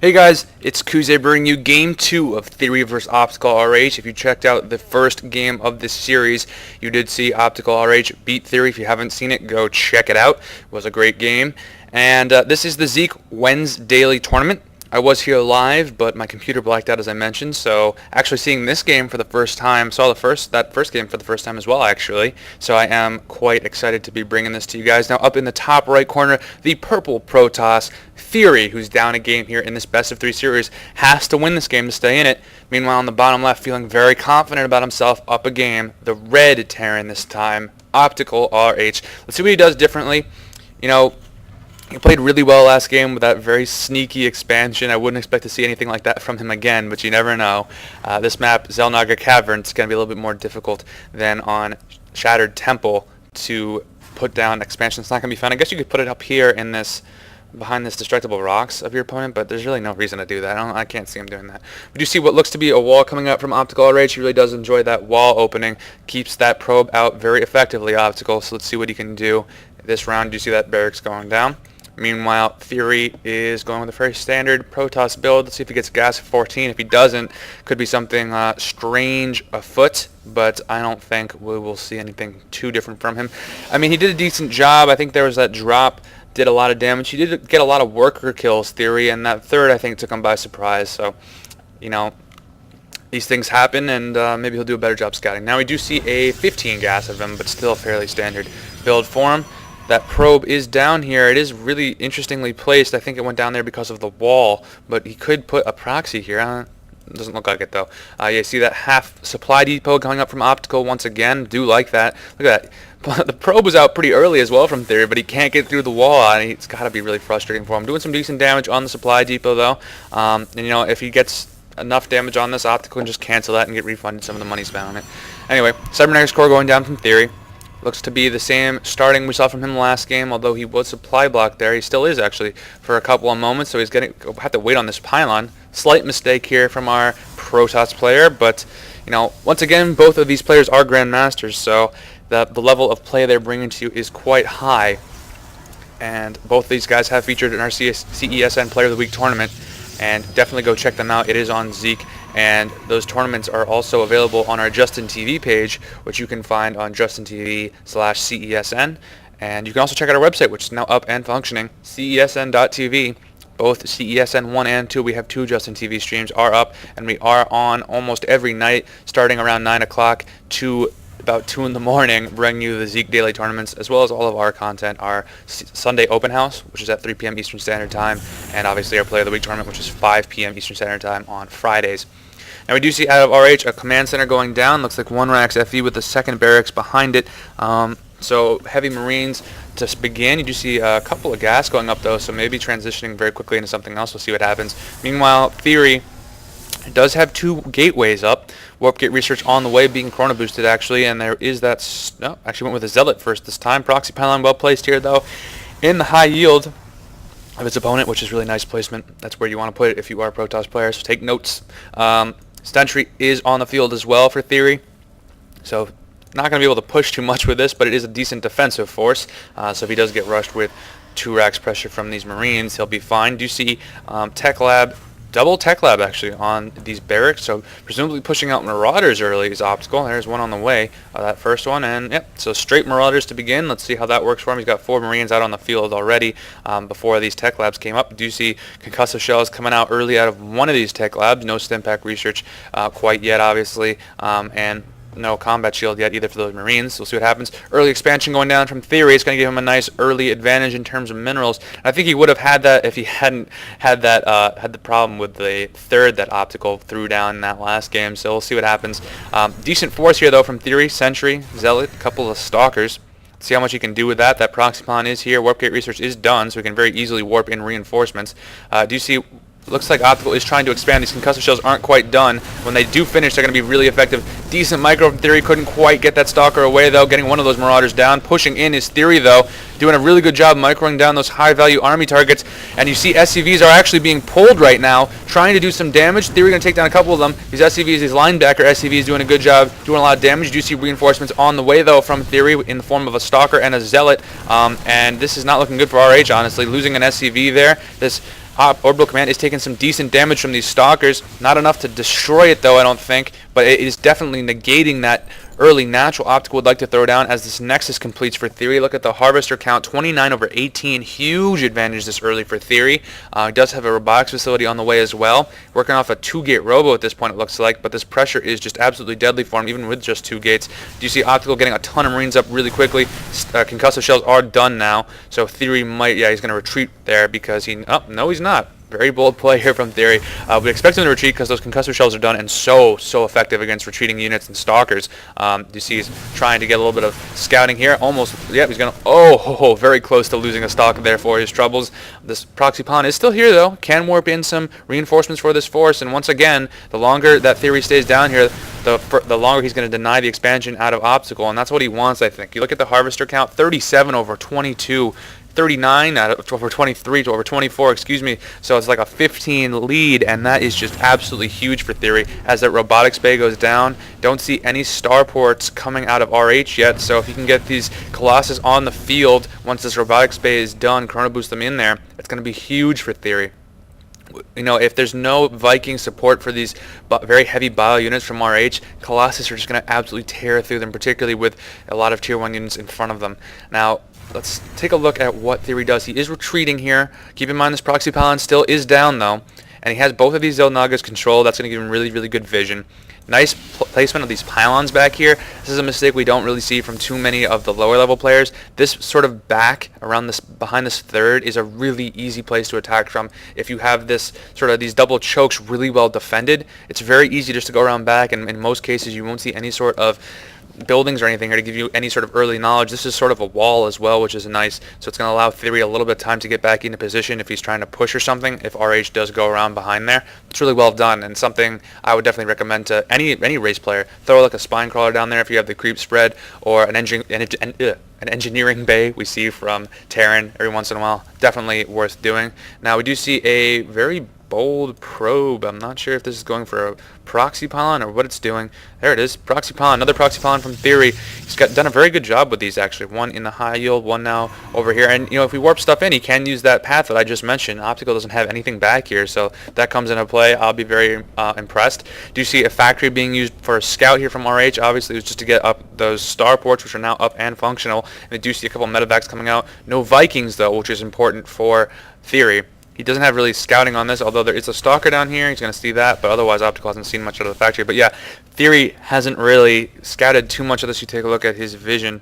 Hey guys, it's Kuise bringing you Game 2 of Theory vs. Opticalrh. If you checked out the first game of this series, you did see Opticalrh beat Theory. If you haven't seen it, go check it out. It was a great game. And this is the Zeke Wednesdaily tournament. I was here live, but my computer blacked out as I mentioned, so actually seeing this game for the first time, saw that first game for the first time as well actually, so I am quite excited to be bringing this to you guys. Now up in the top right corner, the purple Protoss, Theory, who's down a game here in this best of 3 series, has to win this game to stay in it. Meanwhile on the bottom left, feeling very confident about himself, up a game, the red Terran this time, Opticalrh. Let's see what he does differently. You know, he played really well last game with that very sneaky expansion. I wouldn't expect to see anything like that from him again, but you never know. This map, Xel'Naga Cavern, is going to be a little bit more difficult than on Shattered Temple to put down expansion. It's not going to be fun. I guess you could put it up here in this, behind this destructible rocks of your opponent, but there's really no reason to do that. I can't see him doing that. We do see what looks to be a wall coming up from Opticalrh. He really does enjoy that wall opening. Keeps that probe out very effectively, Optical, so let's see what he can do this round. Do you see that barracks going down? Meanwhile, Theory is going with a very standard Protoss build. Let's see if he gets gas at 14. If he doesn't, could be something strange afoot, but I don't think we will see anything too different from him. I mean, he did a decent job. I think there was that drop, did a lot of damage. He did get a lot of worker kills, Theory, and that third, I think, took him by surprise. So, you know, these things happen, and maybe he'll do a better job scouting. Now, we do see a 15 gas of him, but still fairly standard build for him. That probe is down here. It is really interestingly placed. I think it went down there because of the wall, but he could put a proxy here. Doesn't look like it though. You see that half supply depot coming up from Optical once again. Do like that. Look at that. The probe was out pretty early as well from Theory, but he can't get through the wall. And it's got to be really frustrating for him. Doing some decent damage on the supply depot though. And you know, if he gets enough damage on this, Optical can just cancel that and get refunded some of the money spent on it. Anyway, Cybernetics core going down from Theory. Looks to be the same starting we saw from him last game, although he was supply blocked there. He still is actually for a couple of moments, so he's going to have to wait on this pylon. Slight mistake here from our Protoss player, but you know, once again, both of these players are Grandmasters, so the level of play they're bringing to you is quite high. And both of these guys have featured in our CESN Player of the Week tournament, and definitely go check them out. It is on Zeke. And those tournaments are also available on our Justin TV page, which you can find on JustinTV/CESN. And you can also check out our website, which is now up and functioning, CESN.tv. Both CESN 1 and 2, we have 2 Justin TV streams, are up, and we are on almost every night, starting around 9 o'clock to about 2 in the morning, bringing you the Zeke Daily tournaments, as well as all of our content, our Sunday Open House, which is at 3 p.m. Eastern Standard Time, and obviously our Player of the Week tournament, which is 5 p.m. Eastern Standard Time on Fridays. Now we do see out of RH a command center going down. Looks like 1 Rax FE with the second barracks behind it. So heavy Marines to begin. You do see a couple of gas going up though, so maybe transitioning very quickly into something else. We'll see what happens. Meanwhile, Theory does have 2 gateways up. Warp gate research on the way, being chrono boosted actually, and there is that. No, actually went with a zealot first this time. Proxy pylon well placed here though, in the high yield of its opponent, which is really nice placement. That's where you want to put it if you are a Protoss player, so take notes. Sentry is on the field as well for Theory, so not going to be able to push too much with this, but it is a decent defensive force, so if he does get rushed with 2 racks pressure from these Marines, he'll be fine. Do you see Tech Lab, double Tech Lab actually on these barracks, so presumably pushing out Marauders early is Optical. There's one on the way, that first one, and yep, so straight Marauders to begin. Let's see how that works for him. He's got 4 Marines out on the field already before these Tech Labs came up. Do you see concussive shells coming out early out of one of these Tech Labs? No stim pack research quite yet, obviously, and no combat shield yet either for those Marines. We'll see what happens. Early expansion going down from Theory. It's going to give him a nice early advantage in terms of minerals. I think he would have had that if he hadn't had that had the problem with the third that Optical threw down in that last game. So we'll see what happens. Decent force here though from Theory. Sentry, Zealot, a couple of Stalkers. See how much he can do with that. That proxy pylon is here. Warp gate research is done, so we can very easily warp in reinforcements. Do you see? Looks like Optical is trying to expand. These concussive shells aren't quite done. When they do finish, they're going to be really effective. Decent micro from Theory. Couldn't quite get that Stalker away, though. Getting one of those Marauders down. Pushing in is Theory, though. Doing a really good job microing down those high-value army targets. And you see SCVs are actually being pulled right now, trying to do some damage. Theory going to take down a couple of them. These SCVs, these linebacker SCVs doing a good job, doing a lot of damage. You do see reinforcements on the way, though, from Theory in the form of a Stalker and a Zealot. And this is not looking good for RH, honestly. Losing an SCV there. This Orbital Command is taking some decent damage from these Stalkers. Not enough to destroy it though, I don't think, but it is definitely negating that early natural Optical would like to throw down as this Nexus completes for Theory. Look at the Harvester count, 29 over 18. Huge advantage this early for Theory. He does have a robotics facility on the way as well. Working off a 2-gate robo at this point, it looks like, but this pressure is just absolutely deadly for him, even with just 2 gates. Do you see Optical getting a ton of Marines up really quickly? Concussive shells are done now, so Theory might, yeah, he's going to retreat there because he, oh, no, he's not. Very bold play here from Theory. We expect him to retreat because those concussive shells are done and so effective against retreating units and Stalkers. You see he's trying to get a little bit of scouting here. Almost, yep, he's going to, very close to losing a Stalker there for his troubles. This proxy pawn is still here though. Can warp in some reinforcements for this force, and once again, the longer that Theory stays down here, the longer he's going to deny the expansion out of Optical, and that's what he wants, I think. You look at the Harvester count, 37 over 22. 39 over 23 to over 24, excuse me. So it's like a 15 lead, and that is just absolutely huge for Theory as that robotics bay goes down. Don't see any starports coming out of RH yet, so if you can get these Colossus on the field once this robotics bay is done, Chrono Boost them in there, it's going to be huge for Theory. You know, if there's no Viking support for these very heavy bio units from RH, Colossus are just going to absolutely tear through them, particularly with a lot of tier 1 units in front of them. Now, let's take a look at what Theory does. He is retreating here. Keep in mind this proxy pylon still is down though, and he has both of these Xel'Nagas controlled. That's going to give him really good vision. Nice placement of these pylons back here. This is a mistake we don't really see from too many of the lower level players. This sort of back around this, behind this third, is a really easy place to attack from. If you have this sort of these double chokes really well defended, it's very easy just to go around back, and in most cases you won't see any sort of buildings or anything here to give you any sort of early knowledge. This is sort of a wall as well, which is nice, so it's going to allow Theory a little bit of time to get back into position if he's trying to push or something. If RH does go around behind there, it's really well done, and something I would definitely recommend to any race player. Throw like a spine crawler down there if you have the creep spread, or an engineering bay we see from Terran every once in a while. Definitely worth doing. Now we do see a very bold probe. I'm not sure if this is going for a proxy pylon or what it's doing. There it is, proxy pylon, another proxy pylon from Theory. He's done a very good job with these actually. One in the high yield, one now over here. And you know, if we warp stuff in, he can use that path that I just mentioned. Optical doesn't have anything back here, so that comes into play. I'll be very impressed. Do you see a factory being used for a scout here from RH? Obviously it was just to get up those starports, which are now up and functional. And I do see a couple of medevacs coming out. No Vikings though, which is important for Theory. He doesn't have really scouting on this, although there is a Stalker down here. He's going to see that, but otherwise Optical hasn't seen much out of the factory. But yeah, Theory hasn't really scouted too much of this. You take a look at his vision.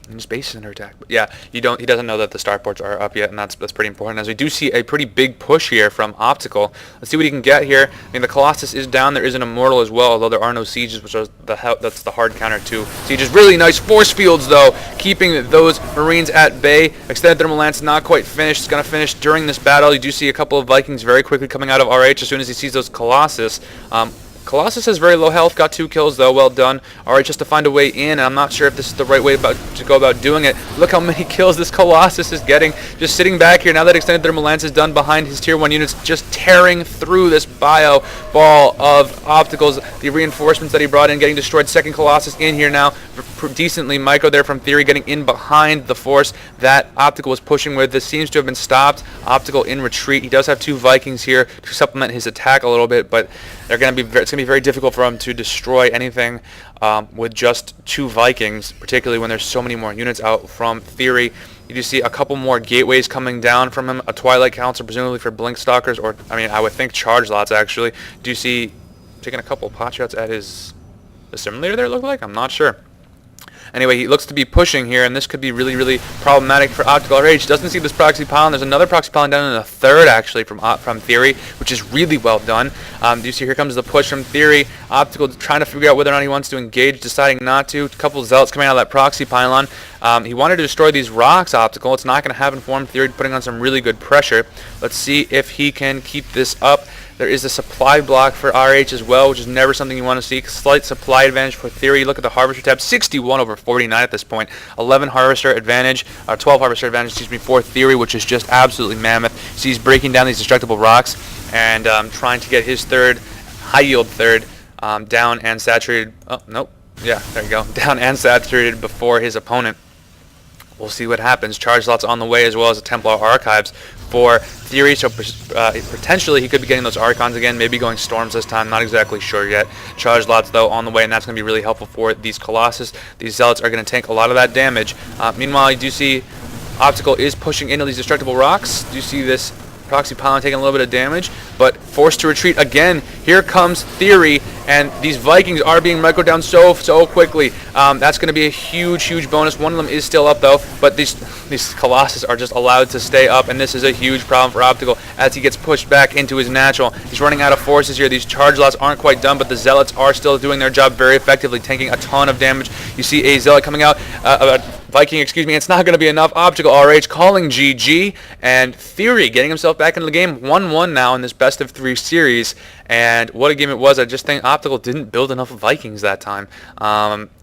And his base is under attack. But yeah, he doesn't know that the starports are up yet, and that's pretty important. As we do see a pretty big push here from Optical. Let's see what he can get here. I mean, the Colossus is down. There is an Immortal as well, although there are no sieges, which are that's the hard counter to sieges. Really nice force fields though, keeping those Marines at bay. Extended Thermal Lance not quite finished. It's going to finish during this battle. You do see a couple of Vikings very quickly coming out of RH as soon as he sees those Colossus. Colossus has very low health, got 2 kills though, well done. Alright, just to find a way in, and I'm not sure if this is the right way to go about doing it. Look how many kills this Colossus is getting, just sitting back here. Now that Extended Thermal Lance is done behind his tier 1 units, just tearing through this bio ball of Opticals. The reinforcements that he brought in getting destroyed. Second Colossus in here now, decently. Micro there from Theory getting in behind the force that Optical was pushing with. This seems to have been stopped. Optical in retreat. He does have 2 Vikings here to supplement his attack a little bit, but it's going to be very difficult for him to destroy anything with just 2 Vikings, particularly when there's so many more units out from Theory. You do see a couple more gateways coming down from him, a Twilight Council presumably for Blink Stalkers, or I mean I would think charge lots actually. Do you see taking a couple pot shots at his assimilator there, it looked like? I'm not sure. Anyway, he looks to be pushing here, and this could be really problematic for Optical RH. Doesn't see this proxy pylon. There's another proxy pylon down in the third, actually, from Theory, which is really well done. Do you see here comes the push from Theory. Optical trying to figure out whether or not he wants to engage, deciding not to. A couple Zealots coming out of that proxy pylon. He wanted to destroy these rocks, Optical. It's not going to happen for him. Theory putting on some really good pressure. Let's see if he can keep this up. There is a supply block for RH as well, which is never something you want to see. Slight supply advantage for Theory. Look at the Harvester tab, 61 over 49 at this point. 11 Harvester advantage, 12 Harvester advantage, excuse me, for Theory, which is just absolutely mammoth. So he's breaking down these destructible rocks and trying to get his third, high yield third, down and saturated. Oh, nope. Yeah, there you go. Down and saturated before his opponent. We'll see what happens. Charge slots on the way, as well as the Templar Archives for Theory, so potentially he could be getting those Archons again, maybe going Storms this time, not exactly sure yet. Charge lots though on the way, and that's going to be really helpful for these Colossus. These Zealots are going to tank a lot of that damage. Meanwhile, you do see Optical is pushing into these destructible rocks. Do you see this Proxy Pylon taking a little bit of damage, but forced to retreat again. Here comes Theory, and these Vikings are being microed down so quickly. That's going to be a huge bonus. One of them is still up though, but these Colossus are just allowed to stay up, and this is a huge problem for Optical as he gets pushed back into his natural. He's running out of forces here. These charge lots aren't quite done, but the Zealots are still doing their job very effectively, tanking a ton of damage. You see a Zealot coming out, Viking, excuse me, it's not going to be enough. Opticalrh calling GG, and Theory getting himself back into the game. 1-1 now in this best of 3 series, and what a game it was. I just think Optical didn't build enough Vikings that time.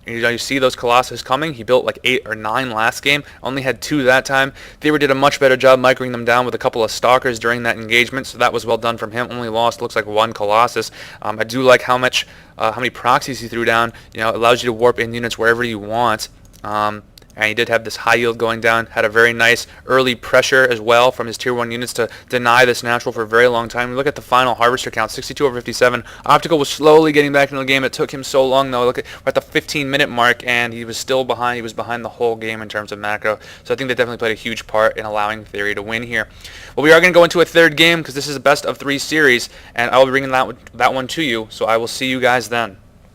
You see those Colossus coming. He built like 8 or 9 last game, only had 2 that time. Theory did a much better job microing them down with a couple of Stalkers during that engagement, so that was well done from him. Only lost, looks like 1 Colossus. I do like how many proxies he threw down. You know, it allows you to warp in units wherever you want. And he did have this high yield going down, had a very nice early pressure as well from his tier 1 units to deny this natural for a very long time. Look at the final harvester count, 62 over 57. Optical was slowly getting back into the game. It took him so long though. Look at, we're at the 15-minute mark, and he was still behind. He was behind the whole game in terms of macro. So I think that definitely played a huge part in allowing Theory to win here. Well, we are going to go into a third game because this is a best of 3 series, and I will be bringing that one to you. So I will see you guys then.